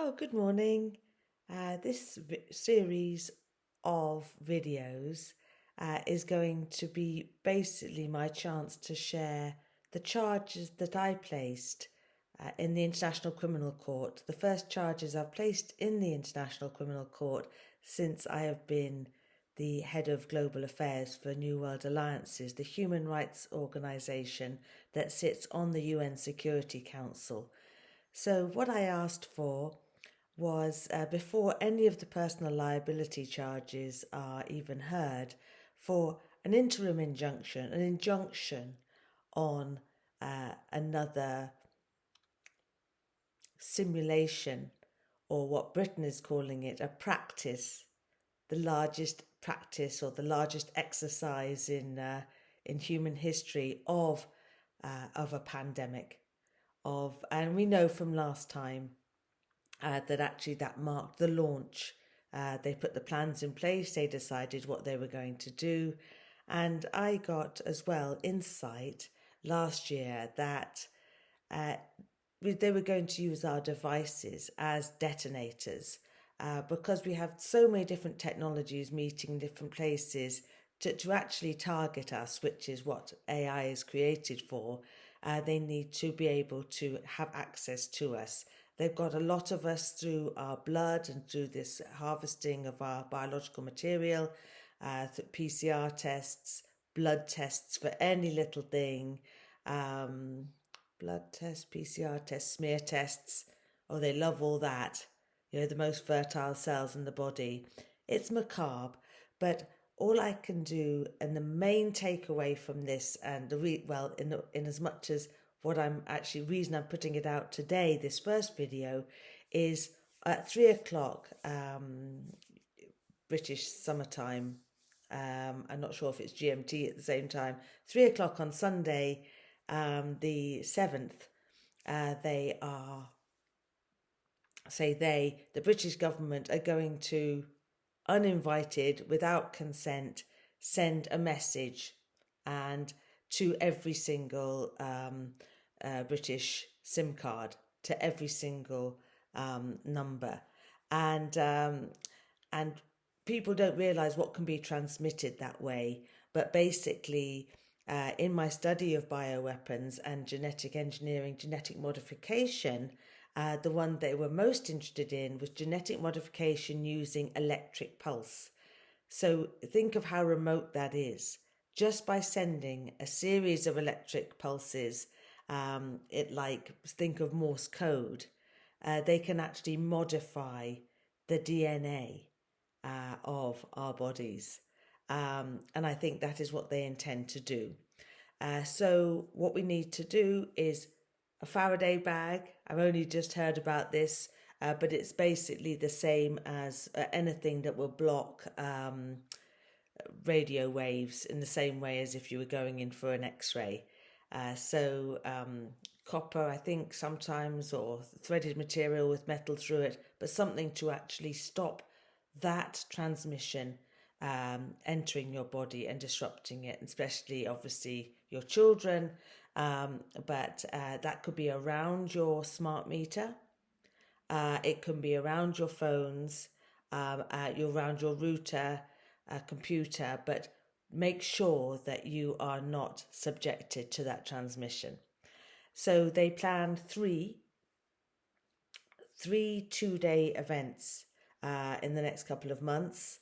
Oh, good morning. This series of videos is going to be basically my chance to share the charges that I placed in the International Criminal Court, the first charges I've placed in the International Criminal Court since I have been the head of global affairs for New World Alliances, the human rights organisation that sits on the UN Security Council. So what I asked for was, before any of the personal liability charges are even heard, for an interim injunction, an injunction on another simulation, or what Britain is calling it, a practice, the largest practice or the largest exercise in human history of a pandemic. And we know from last time that actually that marked the launch. They put the plans in place, they decided what they were going to do. And I got as well insight last year that they were going to use our devices as detonators because we have so many different technologies meeting different places to actually target us, which is what AI is created for. They need to be able to have access to us. They've got a lot of us through our blood and through this harvesting of our biological material, through PCR tests, blood tests for any little thing, blood tests, PCR tests, smear tests. Oh, they love all that. You know, the most fertile cells in the body. It's macabre, but all I can do, and the main takeaway from this, and in as much as what I'm actually reason I'm putting it out today, this first video, is at 3 o'clock British summertime. I'm not sure if it's GMT at the same time. 3 o'clock on Sunday, the 7th. The British government are going to, uninvited, without consent, send a message and to every single British SIM card, to every single number, and people don't realise what can be transmitted that way. But basically, in my study of bioweapons and genetic engineering, genetic modification, the one they were most interested in was genetic modification using electric pulse. So think of how remote that is. Just by sending a series of electric pulses, think of Morse code, they can actually modify the DNA of our bodies. And I think that is what they intend to do. So what we need to do is a Faraday bag. I've only just heard about this, but it's basically the same as anything that will block radio waves in the same way as if you were going in for an X-ray. Copper, I think sometimes, or threaded material with metal through it, but something to actually stop that transmission entering your body and disrupting it, especially obviously your children. But that could be around your smart meter. It can be around your phones, around your router, computer, but make sure that you are not subjected to that transmission. So they plan three 2-day events in the next couple of months,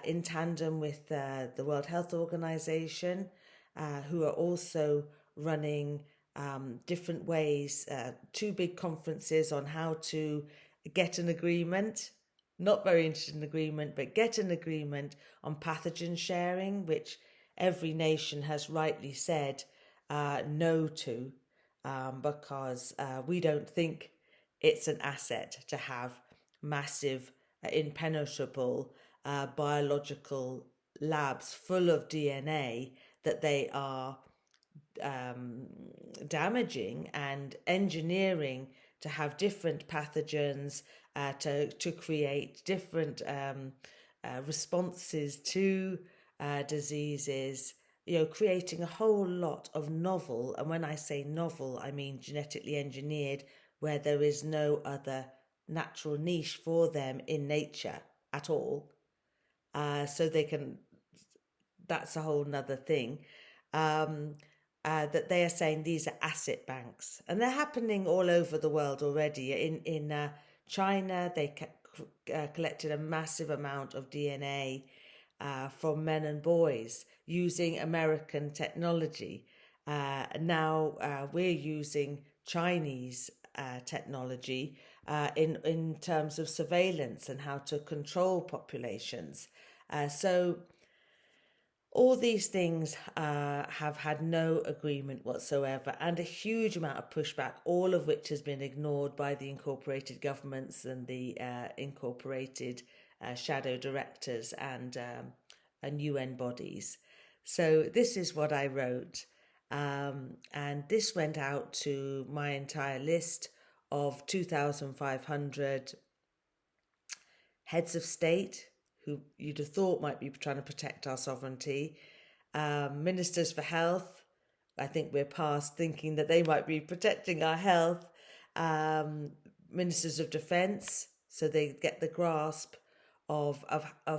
in tandem with the World Health Organization, who are also running different ways, 2 big conferences on how to get an agreement. Not very interested in agreement, but get an agreement on pathogen sharing, which every nation has rightly said no to, because we don't think it's an asset to have massive, impenetrable biological labs full of DNA that they are damaging and engineering to have different pathogens, to create different responses to diseases, creating a whole lot of novel, and when I say novel, I mean genetically engineered, where there is no other natural niche for them in nature at all. So they can, that's a whole nother thing. That they are saying these are asset banks, and they're happening all over the world already. In China, they collected a massive amount of DNA from men and boys using American technology. Now we're using Chinese technology in terms of surveillance and how to control populations. So all these things have had no agreement whatsoever, and a huge amount of pushback, all of which has been ignored by the incorporated governments and the incorporated shadow directors and UN bodies. So this is what I wrote, and this went out to my entire list of 2,500 heads of state who you'd have thought might be trying to protect our sovereignty, ministers for health. I think we're past thinking that they might be protecting our health. Ministers of defence, so they get the grasp of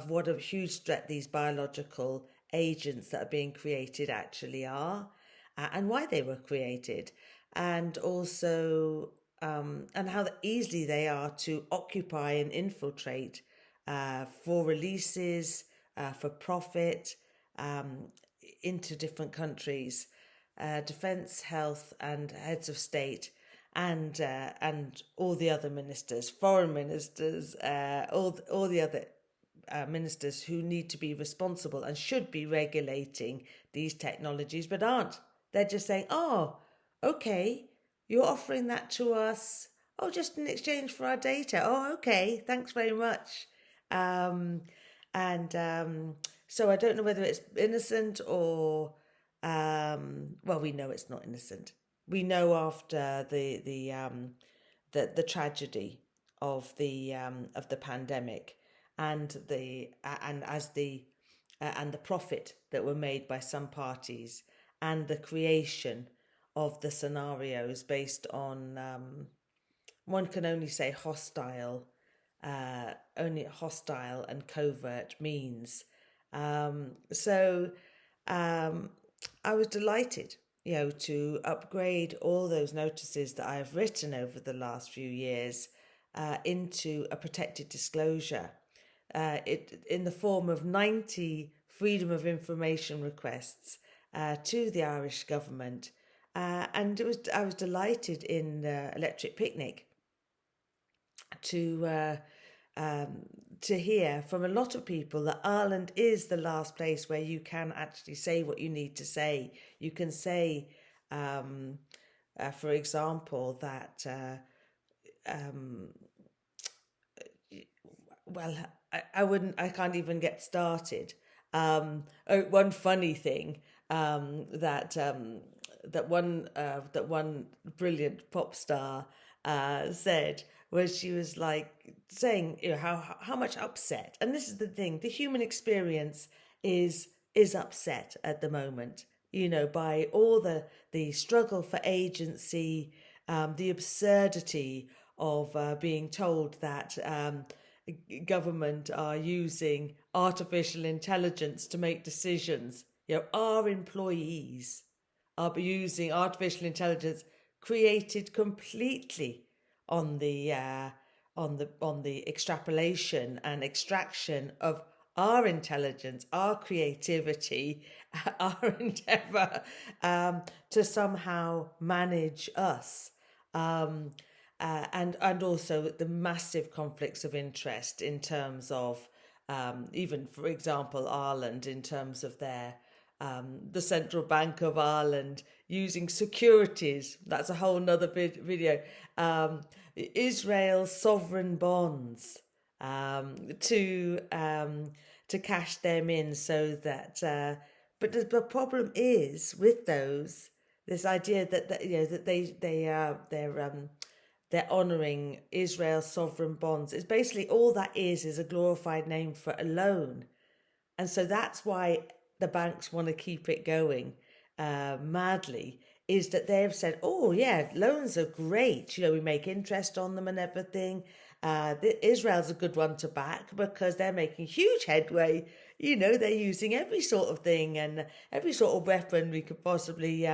what a huge threat these biological agents that are being created actually are, and why they were created, and also and how easily they are to occupy and infiltrate for releases, for profit, into different countries. Defence, health, and heads of state, and all the other ministers, foreign ministers, all the other ministers who need to be responsible and should be regulating these technologies, but aren't. They're just saying, "Oh, okay, you're offering that to us. Oh, just in exchange for our data. Oh, okay, thanks very much." So I don't know whether it's innocent or, well, we know it's not innocent. We know after the tragedy of the pandemic and the profit that were made by some parties and the creation of the scenarios based on one can only say hostile and covert means. So I was delighted, to upgrade all those notices that I have written over the last few years into a protected disclosure, in the form of 90 freedom of information requests to the Irish government. And I was delighted in Electric Picnic to hear from a lot of people that Ireland is the last place where you can actually say what you need to say. You can say, for example, that well, I can't even get started. One funny thing that one brilliant pop star said was, she was like saying, how much upset, and this is the thing, the human experience is upset at the moment, by all the struggle for agency, the absurdity of being told that government are using artificial intelligence to make decisions. Our employees are using artificial intelligence created completely on the extrapolation and extraction of our intelligence, our creativity, our endeavour to somehow manage us. And also the massive conflicts of interest in terms of even, for example, Ireland, in terms of their the Central Bank of Ireland using securities. That's a whole nother video. Israel's sovereign bonds to cash them in, so that. But the problem is with those, this idea that they're honouring Israel's sovereign bonds. It's basically all that is a glorified name for a loan. And so that's why the banks want to keep it going madly, is that they've said, oh, yeah, loans are great. You know, we make interest on them and everything. Israel's a good one to back because they're making huge headway. You know, they're using every sort of thing and every sort of weapon we could possibly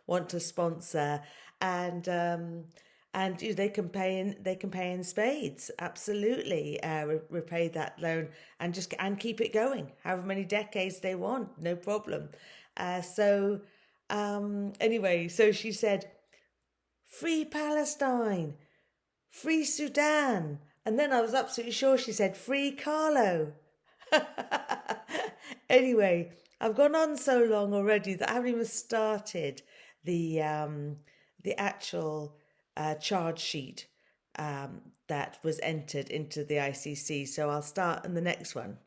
want to sponsor. And you know, they can pay in spades, absolutely, repay that loan and keep it going, however many decades they want, no problem. Anyway, so she said, "Free Palestine, free Sudan," and then I was absolutely sure she said, "Free Carlo." Anyway, I've gone on so long already that I haven't even started the actual charge sheet that was entered into the ICC. So I'll start on the next one.